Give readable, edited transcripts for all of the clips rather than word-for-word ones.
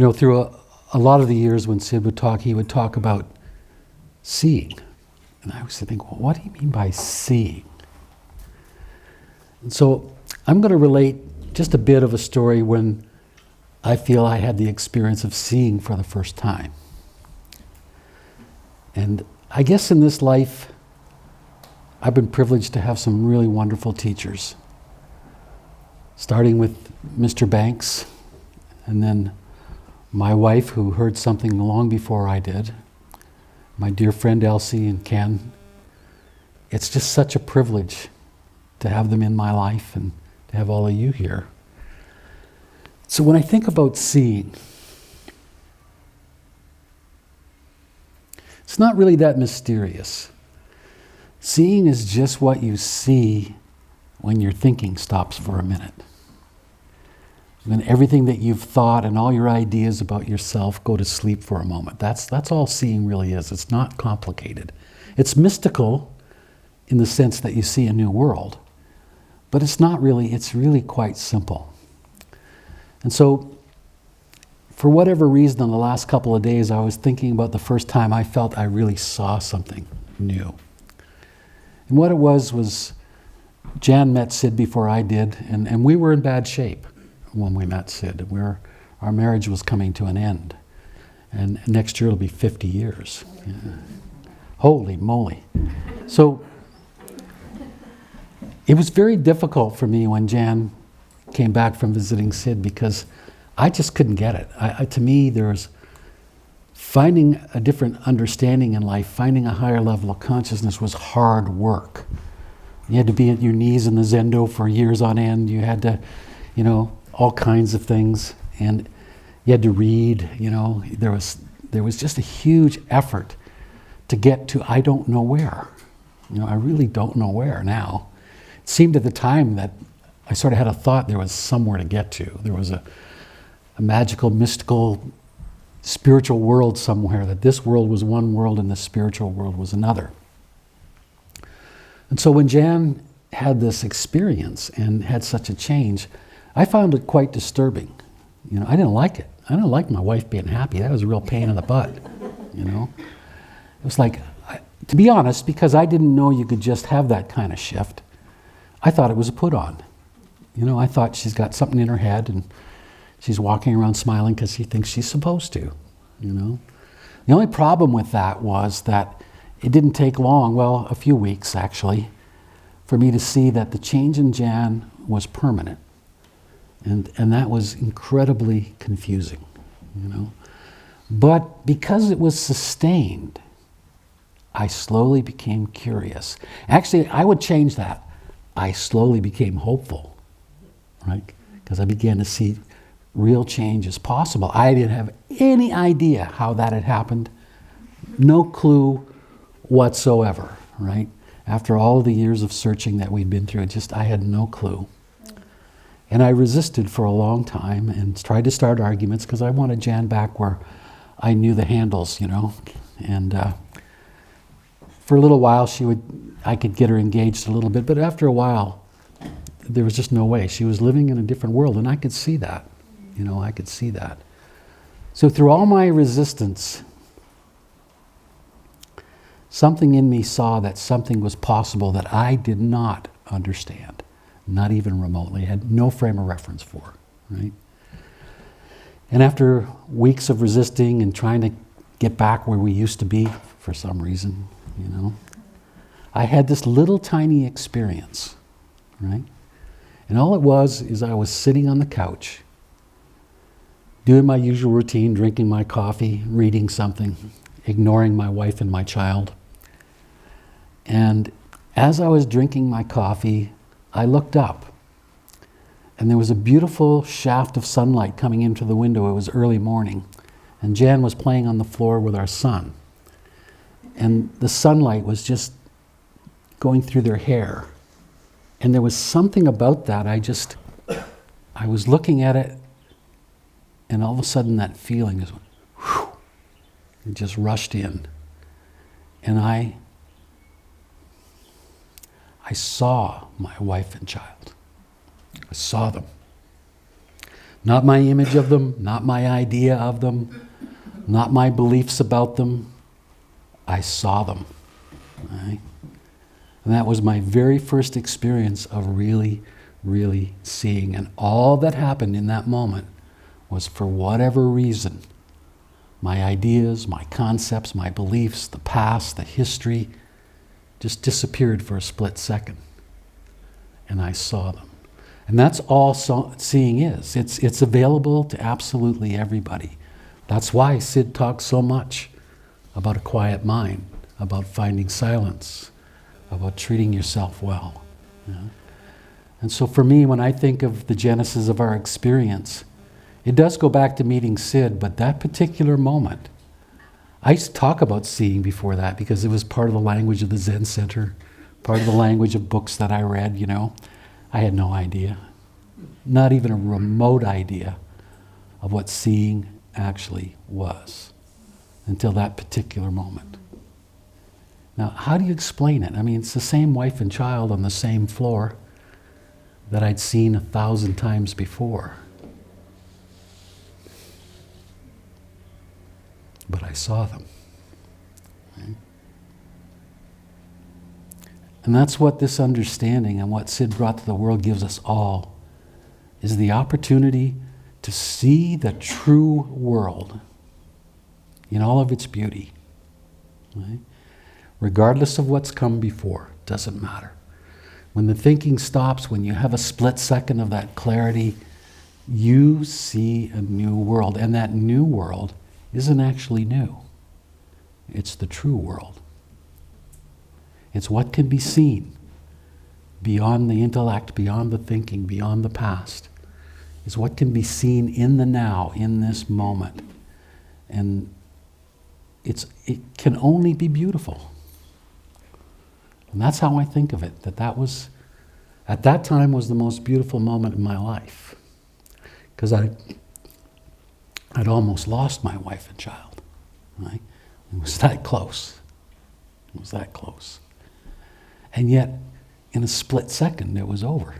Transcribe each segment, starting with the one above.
Through a lot of the years when Sid would talk, he would talk about seeing. And I used to think, well, what do you mean by seeing? And so I'm going to relate just a bit of a story when I feel I had the experience of seeing for the first time. And I guess in this life, I've been privileged to have some really wonderful teachers. Starting with Mr. Banks, and then my wife, who heard something long before I did, my dear friend Elsie and Ken. It's just such a privilege to have them in my life and to have all of you here. So when I think about seeing, it's not really that mysterious. Seeing is just what you see when your thinking stops for a minute. When everything that you've thought and all your ideas about yourself go to sleep for a moment. That's all seeing really is. It's not complicated. It's mystical in the sense that you see a new world. But it's not really, it's really quite simple. And so, for whatever reason, in the last couple of days, I was thinking about the first time I felt I really saw something new. And what it was Jan met Sid before I did, and we were in bad shape when we met Sid. Our marriage was coming to an end. And next year it'll be 50 years. Yeah. Holy moly. So it was very difficult for me when Jan came back from visiting Sid because I just couldn't get it. To me, there was finding a different understanding in life, finding a higher level of consciousness was hard work. You had to be at your knees in the Zendo for years on end. You had to, all kinds of things, and you had to read. There was just a huge effort to get to I don't know where. I really don't know where now. It seemed at the time that I sort of had a thought there was somewhere to get to. There was a magical, mystical, spiritual world somewhere, that this world was one world and the spiritual world was another. And so when Jan had this experience and had such a change, I found it quite disturbing. I didn't like it. I didn't like my wife being happy. That was a real pain in the butt, It was like, to be honest, because I didn't know you could just have that kind of shift, I thought it was a put-on. I thought she's got something in her head and she's walking around smiling because she thinks she's supposed to, The only problem with that was that it didn't take long, well, a few weeks actually, for me to see that the change in Jan was permanent. And that was incredibly confusing, But because it was sustained, I slowly became curious. Actually, I would change that. I slowly became hopeful, right? Because I began to see real change is possible. I didn't have any idea how that had happened. No clue whatsoever, right? After all the years of searching that we'd been through, I had no clue. And I resisted for a long time and tried to start arguments because I wanted Jan back where I knew the handles, And for a little while, I could get her engaged a little bit, but after a while, there was just no way. She was living in a different world, and I could see that. I could see that. So through all my resistance, something in me saw that something was possible that I did not understand. Not even remotely, had no frame of reference for, right? And after weeks of resisting and trying to get back where we used to be for some reason, I had this little tiny experience, right? And all it was is I was sitting on the couch, doing my usual routine, drinking my coffee, reading something, ignoring my wife and my child. And as I was drinking my coffee, I looked up, and there was a beautiful shaft of sunlight coming into the window. It was early morning, and Jan was playing on the floor with our son. And the sunlight was just going through their hair. And there was something about that, I was looking at it, and all of a sudden that feeling just went, whew, it just rushed in. And I saw my wife and child. I saw them. Not my image of them, not my idea of them, not my beliefs about them. I saw them. Right? And that was my very first experience of really, really seeing. And all that happened in that moment was, for whatever reason, my ideas, my concepts, my beliefs, the past, the history, just disappeared for a split second. And I saw them. And that's all seeing is. It's available to absolutely everybody. That's why Sid talks so much about a quiet mind, about finding silence, about treating yourself well. You know? And so for me, when I think of the genesis of our experience, it does go back to meeting Sid, but that particular moment, I used to talk about seeing before that because it was part of the language of the Zen Center, part of the language of books that I read, you know. I had no idea, not even a remote idea of what seeing actually was until that particular moment. Now, how do you explain it? I mean, it's the same wife and child on the same floor that I'd seen 1,000 times before. But I saw them. Right? And that's what this understanding and what Sid brought to the world gives us all, is the opportunity to see the true world in all of its beauty. Right? Regardless of what's come before, doesn't matter. When the thinking stops, when you have a split second of that clarity, you see a new world. And that new world isn't actually new. It's the true world. It's what can be seen beyond the intellect, beyond the thinking, beyond the past. It's what can be seen in the now, in this moment. And it can only be beautiful. And that's how I think of it, that was, at that time, was the most beautiful moment in my life. Because I'd almost lost my wife and child. Right? It was that close. It was that close. And yet, in a split second, it was over.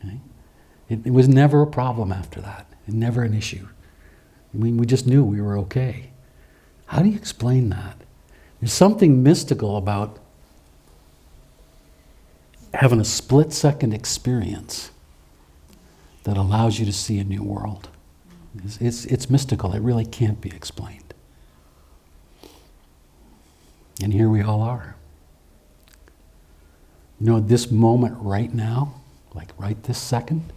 Right? It was never a problem after that. Never an issue. I mean, we just knew we were okay. How do you explain that? There's something mystical about having a split-second experience that allows you to see a new world. It's mystical. It really can't be explained. And here we all are. You know, this moment right now, like right this second,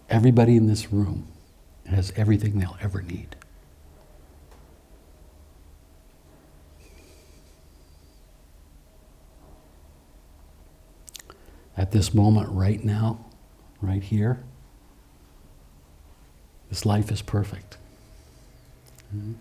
everybody in this room has everything they'll ever need. At this moment right now, right here, this life is perfect. Mm-hmm.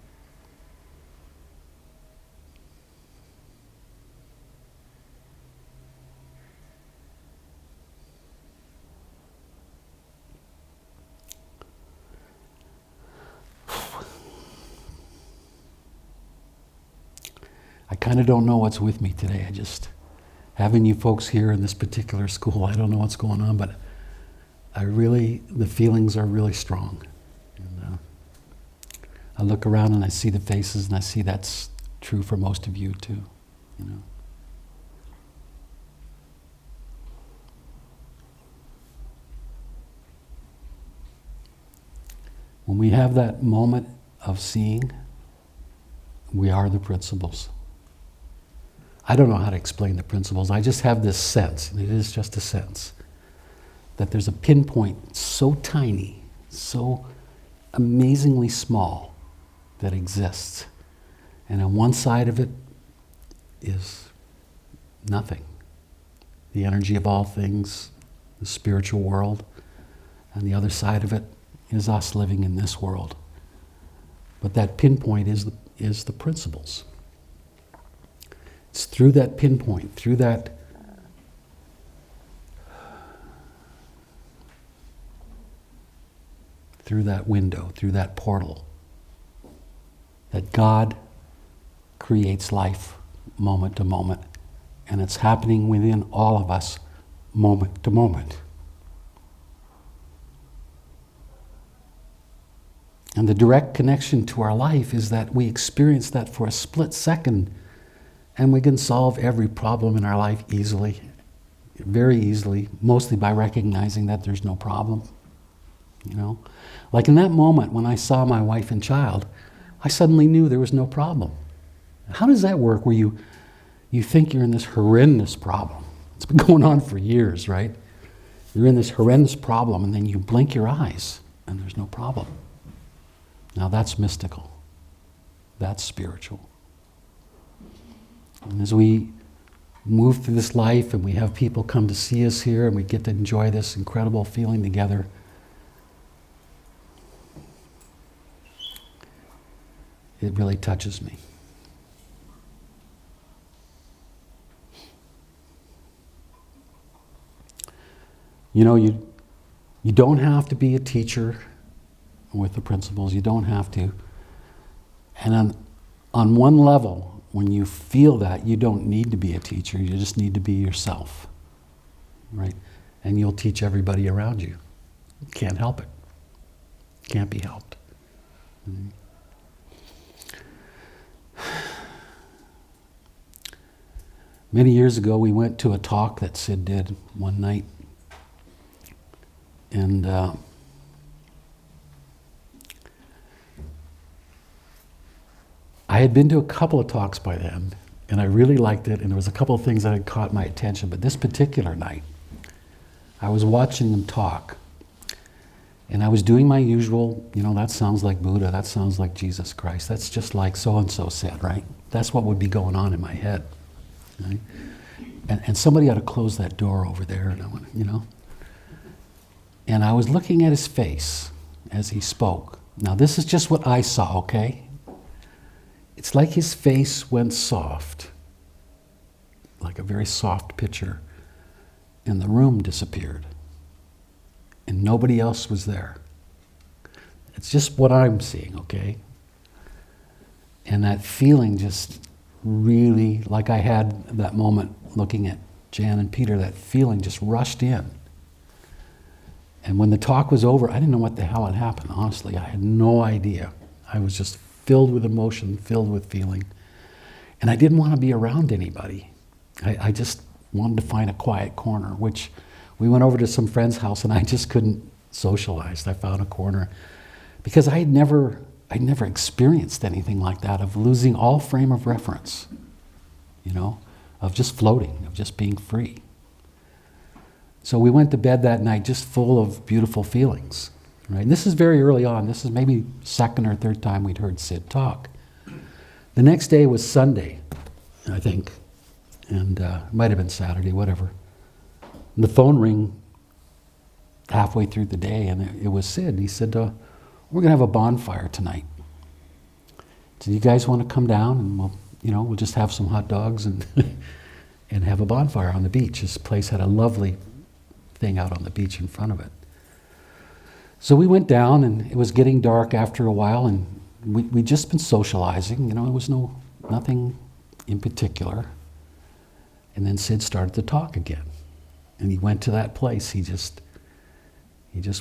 I kind of don't know what's with me today. I just, having you folks here in this particular school, I don't know what's going on, but the feelings are really strong. And I look around and I see the faces, and I see that's true for most of you too, you know. When we have that moment of seeing, we are the principles. I don't know how to explain the principles. I just have this sense, and it is just a sense, that there's a pinpoint so tiny, so amazingly small that exists. And on one side of it is nothing. The energy of all things, the spiritual world. And the other side of it is us living in this world. But that pinpoint is the principles. It's through that pinpoint, through that window, through that portal, that God creates life moment to moment, and it's happening within all of us moment to moment. And the direct connection to our life is that we experience that for a split second, and we can solve every problem in our life easily, very easily, mostly by recognizing that there's no problem. You know? Like in that moment when I saw my wife and child, I suddenly knew there was no problem. How does that work where you think you're in this horrendous problem? It's been going on for years, right? You're in this horrendous problem and then you blink your eyes and there's no problem. Now that's mystical. That's spiritual. And as we move through this life and we have people come to see us here and we get to enjoy this incredible feeling together, it really touches me. You know, you don't have to be a teacher with the principles. You don't have to. And on one level, when you feel that, you don't need to be a teacher. You just need to be yourself, right? And you'll teach everybody around you. You can't help it. Can't be helped. Mm-hmm. Many years ago, we went to a talk that Sid did one night. And I had been to a couple of talks by then, and I really liked it, and there was a couple of things that had caught my attention. But this particular night, I was watching them talk, and I was doing my usual, you know, that sounds like Buddha, that sounds like Jesus Christ, that's just like so-and-so said, right? That's what would be going on in my head, right? And somebody ought to close that door over there, and I went, you know. And I was looking at his face as he spoke. Now this is just what I saw, okay? It's like his face went soft, like a very soft picture, and the room disappeared. And nobody else was there. It's just what I'm seeing, okay? And that feeling just really, like I had that moment looking at Jan and Peter, that feeling just rushed in. And when the talk was over, I didn't know what the hell had happened, honestly. I had no idea. I was just filled with emotion, filled with feeling. And I didn't want to be around anybody. I just wanted to find a quiet corner, which we went over to some friend's house and I just couldn't socialize. I found a corner because I'd never experienced anything like that, of losing all frame of reference, you know, of just floating, of just being free. So we went to bed that night just full of beautiful feelings, right? And this is very early on. This is maybe second or third time we'd heard Sid talk. The next day was Sunday, I think, and it might have been Saturday, whatever. And the phone rang halfway through the day, and it was Sid. He said, we're going to have a bonfire tonight. So you guys want to come down, and we'll just have some hot dogs and and have a bonfire on the beach. This place had a lovely thing out on the beach in front of it. So we went down, and it was getting dark after a while, and we'd just been socializing. You know, it was nothing in particular. And then Sid started to talk again, and he went to that place. He just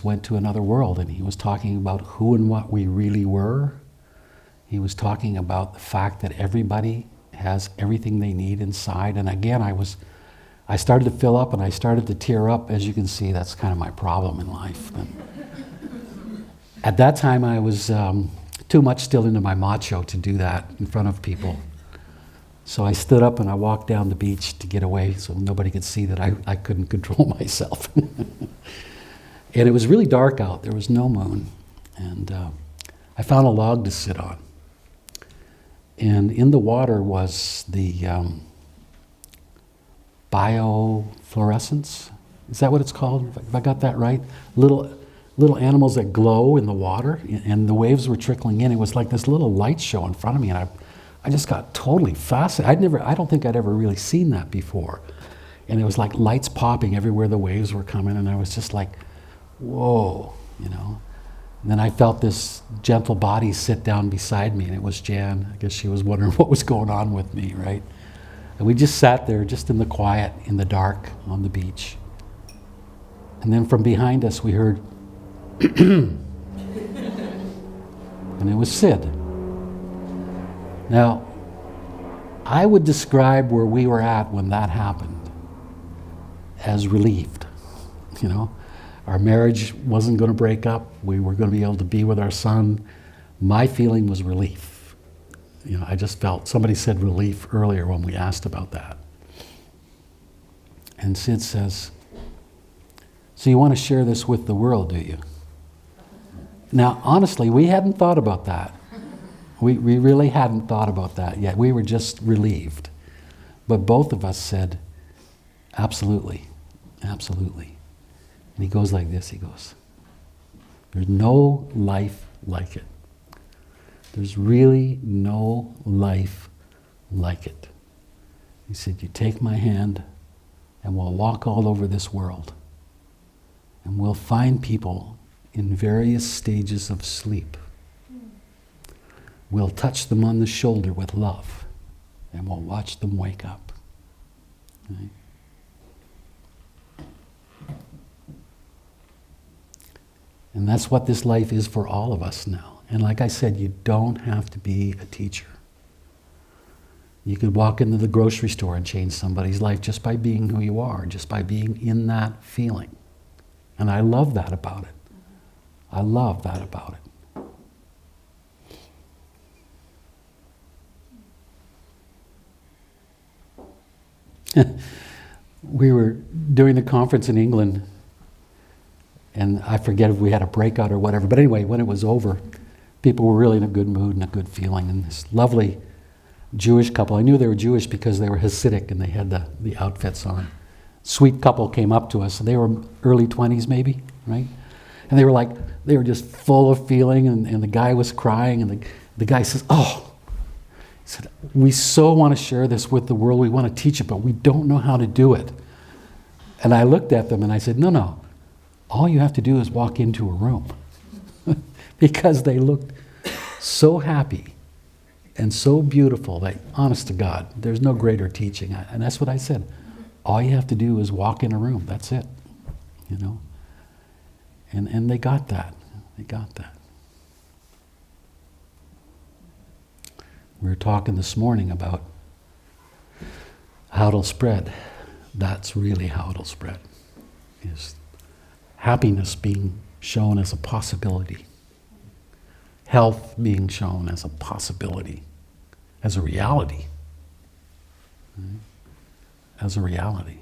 went to another world, and he was talking about who and what we really were. He was talking about the fact that everybody has everything they need inside. And again, I started to fill up and I started to tear up. As you can see, that's kind of my problem in life. But at that time, I was too much still into my macho to do that in front of people. So I stood up and I walked down the beach to get away so nobody could see that I couldn't control myself. And it was really dark out. There was no moon. And I found a log to sit on. And in the water was the biofluorescence. Is that what it's called? Have I got that right? Little animals that glow in the water, and the waves were trickling in. It was like this little light show in front of me, and I just got totally fascinated. I don't think I'd ever really seen that before. And it was like lights popping everywhere the waves were coming, and I was just like, whoa, you know. And then I felt this gentle body sit down beside me, and it was Jan. I guess she was wondering what was going on with me, right? And we just sat there, just in the quiet, in the dark, on the beach. And then from behind us, we heard, and it was Sid. Now, I would describe where we were at when that happened as relieved. You know, our marriage wasn't going to break up. We were going to be able to be with our son. My feeling was relief. You know, I just felt, somebody said relief earlier when we asked about that. And Sid says, so you want to share this with the world, do you? Now, honestly, we hadn't thought about that. We really hadn't thought about that yet. We were just relieved. But both of us said, absolutely, absolutely. And he goes like this, he goes, there's no life like it. There's really no life like it. He said, you take my hand and we'll walk all over this world. And we'll find people in various stages of sleep. We'll touch them on the shoulder with love, and we'll watch them wake up. Right? And that's what this life is for all of us now. And like I said, you don't have to be a teacher. You could walk into the grocery store and change somebody's life just by being who you are, just by being in that feeling. And I love that about it. I love that about it. We were doing the conference in England, and I forget if we had a breakout or whatever, but anyway, when it was over, people were really in a good mood and a good feeling, and this lovely Jewish couple, I knew they were Jewish because they were Hasidic and they had the outfits on. Sweet couple came up to us, and they were early 20s maybe, right? And they were just full of feeling, and the guy was crying, and the guy says, oh, he said, we so want to share this with the world, we want to teach it, but we don't know how to do it. And I looked at them and I said, no, all you have to do is walk into a room. Because they looked so happy and so beautiful that, honest to God, there's no greater teaching. And that's what I said. All you have to do is walk in a room, that's it. You know? And they got that. They got that. We were talking this morning about how it'll spread. That's really how it'll spread. Is happiness being shown as a possibility. Health being shown as a possibility. As a reality. Right? As a reality.